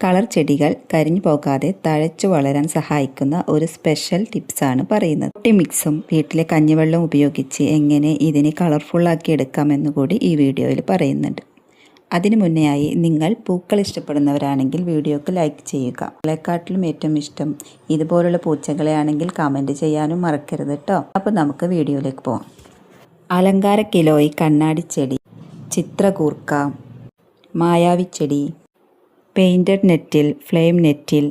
Colour ചെടികൾ കരിഞ്ഞു പോകാതെ തഴച്ചു വളരാൻ സഹായിക്കുന്ന ഒരു സ്പെഷ്യൽ ടിപ്സാണ് പറയുന്നത്. പൊട്ടി മിക്സും വീട്ടിലെ കഞ്ഞിവെള്ളം ഉപയോഗിച്ച് എങ്ങനെ ഇതിനെ കളർഫുള്ളാക്കി എടുക്കാമെന്ന് കൂടി ഈ വീഡിയോയിൽ പറയുന്നുണ്ട്. അതിനു മുന്നേയായി നിങ്ങൾ പൂക്കൾ ഇഷ്ടപ്പെടുന്നവരാണെങ്കിൽ വീഡിയോക്ക് ലൈക്ക് ചെയ്യുക. പൂക്കളെക്കാട്ടിലും ഏറ്റവും ഇഷ്ടം ഇതുപോലുള്ള പൂച്ചകളെ ആണെങ്കിൽ കമൻറ്റ് ചെയ്യാനും മറക്കരുത് കേട്ടോ. അപ്പോൾ നമുക്ക് വീഡിയോയിലേക്ക് പോകാം. അലങ്കാര കിലോയി കണ്ണാടിച്ചെടി, ചിത്രകൂർക്ക, മായാവിച്ചെടി, പെയിൻറ്റഡ് നെറ്റിൽ, ഫ്ലെയിം നെറ്റിൽ,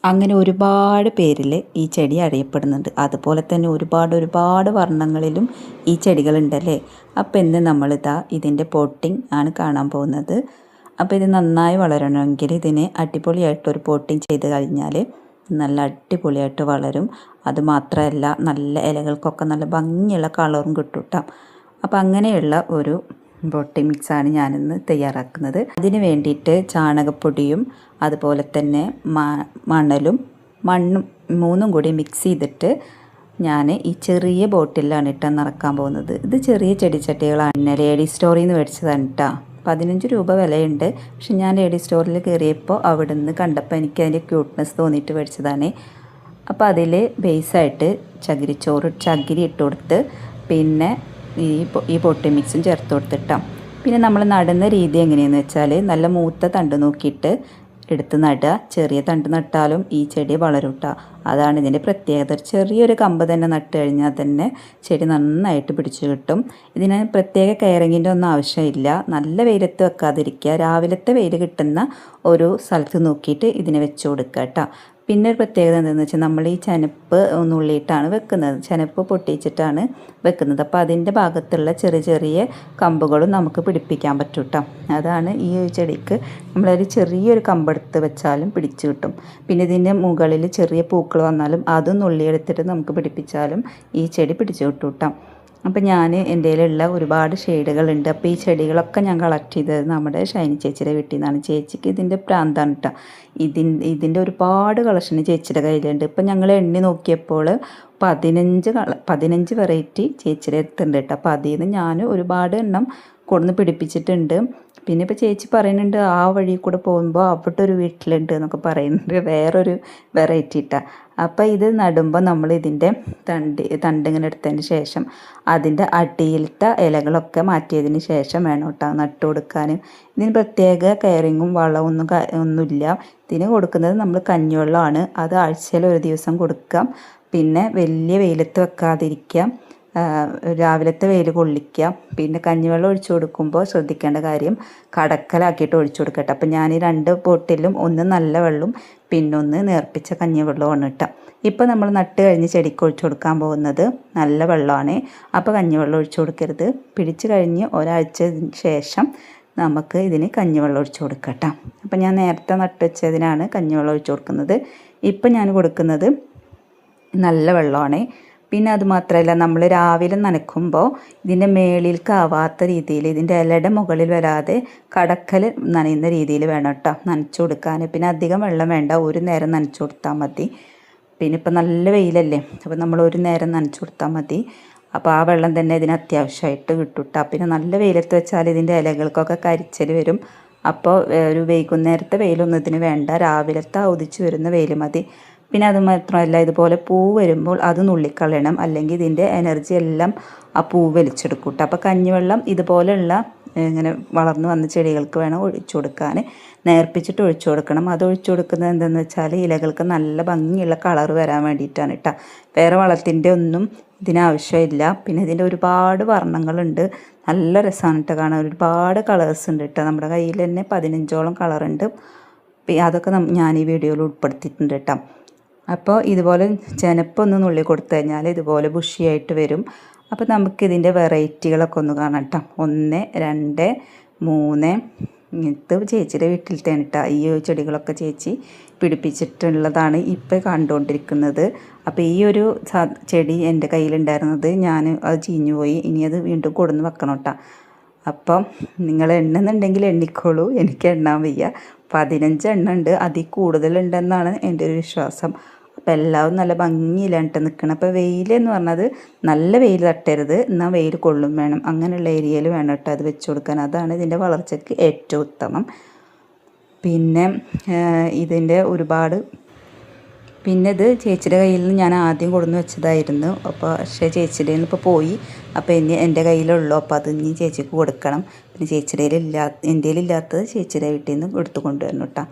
അങ്ങനെ ഒരുപാട് പേരിൽ ഈ ചെടി അറിയപ്പെടുന്നുണ്ട്. അതുപോലെ തന്നെ ഒരുപാട് വർണ്ണങ്ങളിലും ഈ ചെടികളുണ്ടല്ലേ. അപ്പോൾ ഇന്ന് നമ്മളിതാ ഇതിൻ്റെ പോട്ടിംഗ് ആണ് കാണാൻ പോകുന്നത്. അപ്പോൾ ഇത് നന്നായി വളരണമെങ്കിൽ ഇതിന് അടിപൊളിയായിട്ടൊരു പോട്ടിംഗ് ചെയ്ത് കഴിഞ്ഞാൽ നല്ല അടിപൊളിയായിട്ട് വളരും. അതുമാത്രമല്ല നല്ല ഇലകൾക്കൊക്കെ നല്ല ഭംഗിയുള്ള കളറും കിട്ടും കേട്ടോ. അപ്പോൾ അങ്ങനെയുള്ള ഒരു പോട്ടിംഗ് മിക്സാണ് ഞാനിന്ന് തയ്യാറാക്കുന്നത്. അതിന് വേണ്ടിയിട്ട് ചാണകപ്പൊടിയും അതുപോലെ തന്നെ മണലും മണ്ണും മൂന്നും കൂടി മിക്സ് ചെയ്തിട്ട് ഞാൻ ഈ ചെറിയ ബോട്ടിലാണ് ഇട്ട് നിറക്കാൻ പോകുന്നത്. ഇത് ചെറിയ ചെടിച്ചട്ടികളാണ്. ലേഡി സ്റ്റോറിൽ നിന്ന് മേടിച്ചതാണ് കേട്ടോ. 15 രൂപ വിലയുണ്ട്. പക്ഷെ ഞാൻ ലേഡി സ്റ്റോറിൽ കയറിയപ്പോൾ അവിടെ നിന്ന് കണ്ടപ്പോൾ എനിക്ക് അതിൻ്റെ ക്യൂട്ട്നെസ് തോന്നിയിട്ട് മേടിച്ചതാണ്. അപ്പോൾ അതിൽ ബേസായിട്ട് ചകിരി ഇട്ട് കൊടുത്ത് പിന്നെ ഈ പൊട്ടി മിക്സും ചേർത്ത് കൊടുത്തിട്ടാം. പിന്നെ നമ്മൾ നടുന്ന രീതി എങ്ങനെയാണെന്ന് വെച്ചാൽ നല്ല മൂത്ത തണ്ട് നോക്കിയിട്ട് എടുത്ത് നടുക. ചെറിയ തണ്ട് നട്ടാലും ഈ ചെടി വളരും കേട്ടോ. അതാണ് ഇതിൻ്റെ പ്രത്യേകത. ചെറിയൊരു കമ്പ് തന്നെ നട്ട് കഴിഞ്ഞാൽ തന്നെ ചെടി നന്നായിട്ട് പിടിച്ചു കിട്ടും. ഇതിന് പ്രത്യേക കെയറിങ്ങിൻ്റെ ഒന്നും ആവശ്യമില്ല. നല്ല വെയിലത്ത് വെക്കാതിരിക്കുക. രാവിലത്തെ വെയിൽ കിട്ടുന്ന ഒരു സ്ഥലത്ത് നോക്കിയിട്ട് ഇതിനെ വെച്ച് കൊടുക്കുക കേട്ടോ. പിന്നെ ഒരു പ്രത്യേകത എന്താണെന്ന് വെച്ചാൽ നമ്മൾ ഈ ചെനപ്പ് നുള്ളിയിട്ടാണ് വെക്കുന്നത്. ചെനപ്പ് പൊട്ടിച്ചിട്ടാണ് വെക്കുന്നത്. അപ്പോൾ അതിൻ്റെ ഭാഗത്തുള്ള ചെറിയ കമ്പുകളും നമുക്ക് പിടിപ്പിക്കാൻ പറ്റും കേട്ടോ. അതാണ് ഈ ചെടിക്ക് നമ്മളൊരു ചെറിയൊരു കമ്പെടുത്ത് വെച്ചാലും പിടിച്ചു കിട്ടും. പിന്നെ ഇതിൻ്റെ മുകളിൽ ചെറിയ പൂക്കൾ വന്നാലും അതും നുള്ളിയെടുത്തിട്ട് നമുക്ക് പിടിപ്പിച്ചാലും ഈ ചെടി പിടിച്ചു കിട്ടും കേട്ടോ. അപ്പോൾ ഞാൻ എൻ്റെ കയ്യിലുള്ള ഒരുപാട് ഷെയ്ഡുകളുണ്ട്. അപ്പോൾ ഈ ചെടികളൊക്കെ ഞാൻ കളക്ട് ചെയ്തത് നമ്മുടെ ഷൈനി ചേച്ചിയുടെ വീട്ടിൽ നിന്നാണ്. ചേച്ചിക്ക് ഇതിൻ്റെ പ്രാന്താണ് കേട്ടോ. ഇതിൻ്റെ ഒരുപാട് കളക്ഷൻ ചേച്ചിയുടെ കയ്യിലുണ്ട്. ഇപ്പം ഞങ്ങൾ എണ്ണി നോക്കിയപ്പോൾ 15 വെറൈറ്റി ചേച്ചിയുടെ അടുത്തുണ്ട് കേട്ടോ. അപ്പോൾ അതിൽ നിന്ന് ഞാൻ ഒരുപാട് എണ്ണം കൊടുന്ന് പിടിപ്പിച്ചിട്ടുണ്ട്. പിന്നെ ഇപ്പോൾ ചേച്ചി പറയുന്നുണ്ട് ആ വഴി കൂടെ പോകുമ്പോൾ അവിടെ ഒരു വീട്ടിലുണ്ട് എന്നൊക്കെ പറയുന്നുണ്ട്. വേറൊരു വെറൈറ്റി ഇട്ടാ. അപ്പോൾ ഇത് നടുമ്പോൾ നമ്മൾ ഇതിൻ്റെ തണ്ടിങ്ങനെ എടുത്തതിന് ശേഷം അതിൻ്റെ അടിയിലത്തെ ഇലകളൊക്കെ മാറ്റിയതിന് ശേഷം വേണം കേട്ടോ നട്ടു കൊടുക്കാൻ. ഇതിന് പ്രത്യേക കെയറിങ്ങും വളമൊന്നും ഒന്നുമില്ല. ഇതിന് കൊടുക്കുന്നത് നമ്മൾ കഞ്ഞിവെള്ളമാണ്. അത് ആഴ്ചയിൽ ഒരു ദിവസം കൊടുക്കാം. പിന്നെ വലിയ വെയിലത്ത് വെക്കാതിരിക്കാം. രാവിലത്തെ വെയിൽ കൊള്ളിക്കുക. പിന്നെ കഞ്ഞിവെള്ളം ഒഴിച്ചു കൊടുക്കുമ്പോൾ ശ്രദ്ധിക്കേണ്ട കാര്യം കടക്കലാക്കിയിട്ട് ഒഴിച്ചു കൊടുക്കട്ടെ. അപ്പം ഞാൻ ഈ 2 ബോട്ടിലും ഒന്ന് നല്ല വെള്ളവും പിന്നൊന്ന് നേർപ്പിച്ച കഞ്ഞിവെള്ളമാണ് കേട്ടോ. ഇപ്പോൾ നമ്മൾ നട്ട് കഴിഞ്ഞ് ചെടിക്ക് ഒഴിച്ചു കൊടുക്കാൻ പോകുന്നത് നല്ല വെള്ളമാണ്. അപ്പോൾ കഞ്ഞിവെള്ളം ഒഴിച്ചു കൊടുക്കരുത്. പിടിച്ചു കഴിഞ്ഞ് ഒരാഴ്ചയ്ക്ക് ശേഷം നമുക്ക് ഇതിന് കഞ്ഞിവെള്ളം ഒഴിച്ചു കൊടുക്കട്ടോ. അപ്പം ഞാൻ നേരത്തെ നട്ട് വെച്ചതിനാണ് കഞ്ഞിവെള്ളം ഒഴിച്ചു കൊടുക്കുന്നത്. ഇപ്പം ഞാൻ കൊടുക്കുന്നത് നല്ല വെള്ളമാണ്. പിന്നെ അതുമാത്രമല്ല നമ്മൾ രാവിലെ നനയ്ക്കുമ്പോൾ ഇതിൻ്റെ മേളിൽക്കാവാത്ത രീതിയിൽ ഇതിൻ്റെ ഇലയുടെ മുകളിൽ വരാതെ കടക്കൽ നനയുന്ന രീതിയിൽ വേണം കേട്ടോ നനച്ചു കൊടുക്കാൻ. പിന്നെ അധികം വെള്ളം വേണ്ട. ഒരു നേരം നനച്ചു കൊടുത്താൽ മതി. പിന്നെ ഇപ്പം നല്ല വെയിലല്ലേ. അപ്പോൾ നമ്മൾ ഒരു നേരം നനച്ചു കൊടുത്താൽ മതി. അപ്പോൾ ആ വെള്ളം തന്നെ ഇതിന് അത്യാവശ്യമായിട്ട് കിട്ടും കേട്ടോ. പിന്നെ നല്ല വെയിലത്ത് വെച്ചാൽ ഇതിൻ്റെ ഇലകൾക്കൊക്കെ കരിച്ചൽ വരും. അപ്പോൾ ഒരു വൈകുന്നേരത്തെ വെയിലൊന്നും ഇതിന് വേണ്ട. രാവിലത്തെ ഉദിച്ചു വരുന്ന വെയിൽ മതി. പിന്നെ അത് മാത്രമല്ല ഇതുപോലെ പൂ വരുമ്പോൾ അത് നുള്ളിക്കളയണം. അല്ലെങ്കിൽ ഇതിൻ്റെ എനർജി എല്ലാം ആ പൂ വലിച്ചെടുക്കും കേട്ടോ. അപ്പോൾ കഞ്ഞിവെള്ളം ഇതുപോലെയുള്ള ഇങ്ങനെ വളർന്നു വന്ന ചെടികൾക്ക് വേണം ഒഴിച്ചു കൊടുക്കാൻ. നേർപ്പിച്ചിട്ട് ഒഴിച്ചു കൊടുക്കണം. അത് ഒഴിച്ചു കൊടുക്കുന്നത് എന്താണെന്ന് വെച്ചാൽ ഇലകൾക്ക് നല്ല ഭംഗിയുള്ള കളർ വരാൻ വേണ്ടിയിട്ടാണ് കേട്ടോ. വേറെ വളത്തിൻ്റെ ഒന്നും ഇതിനാവശ്യമില്ല. പിന്നെ ഇതിൻ്റെ ഒരുപാട് വർണ്ണങ്ങളുണ്ട്. നല്ല രസമാണ് കേട്ടോ കാണാൻ. ഒരുപാട് കളേഴ്സ് ഉണ്ട് കേട്ടോ. നമ്മുടെ കയ്യിൽ തന്നെ 15ഓളം കളറുണ്ട്. അതൊക്കെ ഞാൻ ഈ വീഡിയോയിൽ ഉൾപ്പെടുത്തിയിട്ടുണ്ട് കേട്ടോ. അപ്പോൾ ഇതുപോലെ ചെനപ്പൊന്ന് നുള്ളി കൊടുത്തു കഴിഞ്ഞാൽ ഇതുപോലെ ബുഷിയായിട്ട് വരും. അപ്പോൾ നമുക്കിതിൻ്റെ വെറൈറ്റികളൊക്കെ ഒന്ന് കാണാം കേട്ടോ. 1, 2, 3 ഇത് ചേച്ചിയുടെ വീട്ടിലത്തെയാണ് കേട്ടോ. ഈ ചെടികളൊക്കെ ചേച്ചി പിടിപ്പിച്ചിട്ടുള്ളതാണ് ഇപ്പോൾ കണ്ടുകൊണ്ടിരിക്കുന്നത്. അപ്പോൾ ഈ ഒരു ചെടി എൻ്റെ കയ്യിലുണ്ടായിരുന്നത് അത് ചീഞ്ഞു പോയി. ഇനി അത് വീണ്ടും കൊടുന്ന് വെക്കണം കേട്ടോ. അപ്പം നിങ്ങൾ എണ്ണുന്നുണ്ടെങ്കിൽ എണ്ണിക്കോളൂ. എനിക്ക് എണ്ണാൻ വയ്യ. 15 എണ്ണം ഉണ്ട്. അതിൽ കൂടുതലുണ്ടെന്നാണ് എൻ്റെ ഒരു വിശ്വാസം. അപ്പോൾ എല്ലാവരും നല്ല ഭംഗിയിലായിട്ട് നിൽക്കണം. അപ്പോൾ വെയിലെന്ന് പറഞ്ഞത് നല്ല വെയിൽ തട്ടരുത്, എന്നാൽ വെയിൽ കൊള്ളും വേണം. അങ്ങനെയുള്ള ഏരിയയിൽ വേണം കേട്ടോ അത് വെച്ച് കൊടുക്കാൻ. അതാണ് ഇതിൻ്റെ വളർച്ചയ്ക്ക് ഏറ്റവും ഉത്തമം. പിന്നെ ഇതിൻ്റെ ഒരുപാട് പിന്നെ ഇത് ചേച്ചിയുടെ കയ്യിൽ നിന്ന് ഞാൻ ആദ്യം കൊടുന്ന് വെച്ചതായിരുന്നു. അപ്പോൾ പക്ഷേ ചേച്ചിയുടെ നിന്ന് ഇപ്പോൾ പോയി. അപ്പോൾ ഇനി എൻ്റെ കയ്യിലുള്ളൂ. അപ്പോൾ അത് ഇനി ചേച്ചിക്ക് കൊടുക്കണം. പിന്നെ ചേച്ചിയുടെ എൻ്റെ ഇല്ലാത്തത് ചേച്ചിയുടെ വീട്ടിൽ നിന്ന് എടുത്തു കൊണ്ടുവരണം കേട്ടോ.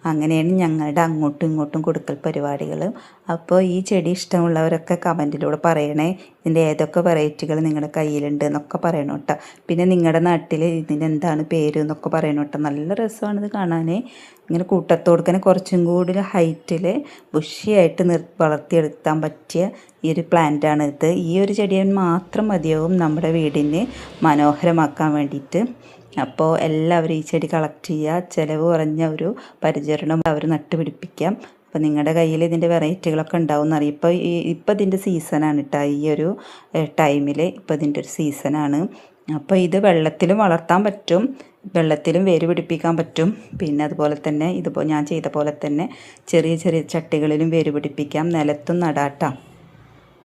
അങ്ങനെയാണ് ഞങ്ങളുടെ അങ്ങോട്ടും ഇങ്ങോട്ടും കൊടുക്കൽ പരിപാടികൾ. അപ്പോൾ ഈ ചെടി ഇഷ്ടമുള്ളവരൊക്കെ കമൻറ്റിലൂടെ പറയണേ. ഇതിൻ്റെ ഏതൊക്കെ വെറൈറ്റികൾ നിങ്ങളുടെ കയ്യിലുണ്ട് എന്നൊക്കെ പറയണം കേട്ടോ. പിന്നെ നിങ്ങളുടെ നാട്ടിൽ ഇതിന് എന്താണ് പേര് എന്നൊക്കെ പറയണം കേട്ടോ. നല്ല രസമാണിത് കാണാൻ. ഇങ്ങനെ കൂട്ടത്തോടുക്കനെ കുറച്ചും കൂടി ഹൈറ്റിൽ ബുഷിയായിട്ട് വളർത്തിയെടുക്കാൻ പറ്റിയ ഈ ഒരു പ്ലാന്റാണ് ഇത്. ഈ ഒരു ചെടിയൻ മാത്രം മതിയാവും നമ്മുടെ വീടിനെ മനോഹരമാക്കാൻ വേണ്ടിയിട്ട്. അപ്പോൾ എല്ലാവരും ഈ ചെടി കളക്ട് ചെയ്യുക. ചിലവ് കുറഞ്ഞ ഒരു പരിചരണം അവർ നട്ടുപിടിപ്പിക്കാം. അപ്പോൾ നിങ്ങളുടെ കയ്യിൽ ഇതിൻ്റെ വെറൈറ്റികളൊക്കെ ഉണ്ടാവും എന്നറിയാം. ഇപ്പോൾ ഇതിൻ്റെ സീസണാണ് കേട്ടോ. ഈ ഒരു ടൈമിൽ ഇപ്പോൾ ഇതിൻ്റെ ഒരു സീസണാണ്. അപ്പോൾ ഇത് വെള്ളത്തിലും വളർത്താൻ പറ്റും, വെള്ളത്തിലും വേര് പിടിപ്പിക്കാൻ പറ്റും. പിന്നെ അതുപോലെ തന്നെ ഇതിപ്പോൾ ഞാൻ ചെയ്ത പോലെ തന്നെ ചെറിയ ചെറിയ ചട്ടികളിലും വേര് പിടിപ്പിക്കാം, നിലത്തും നടാട്ടാം.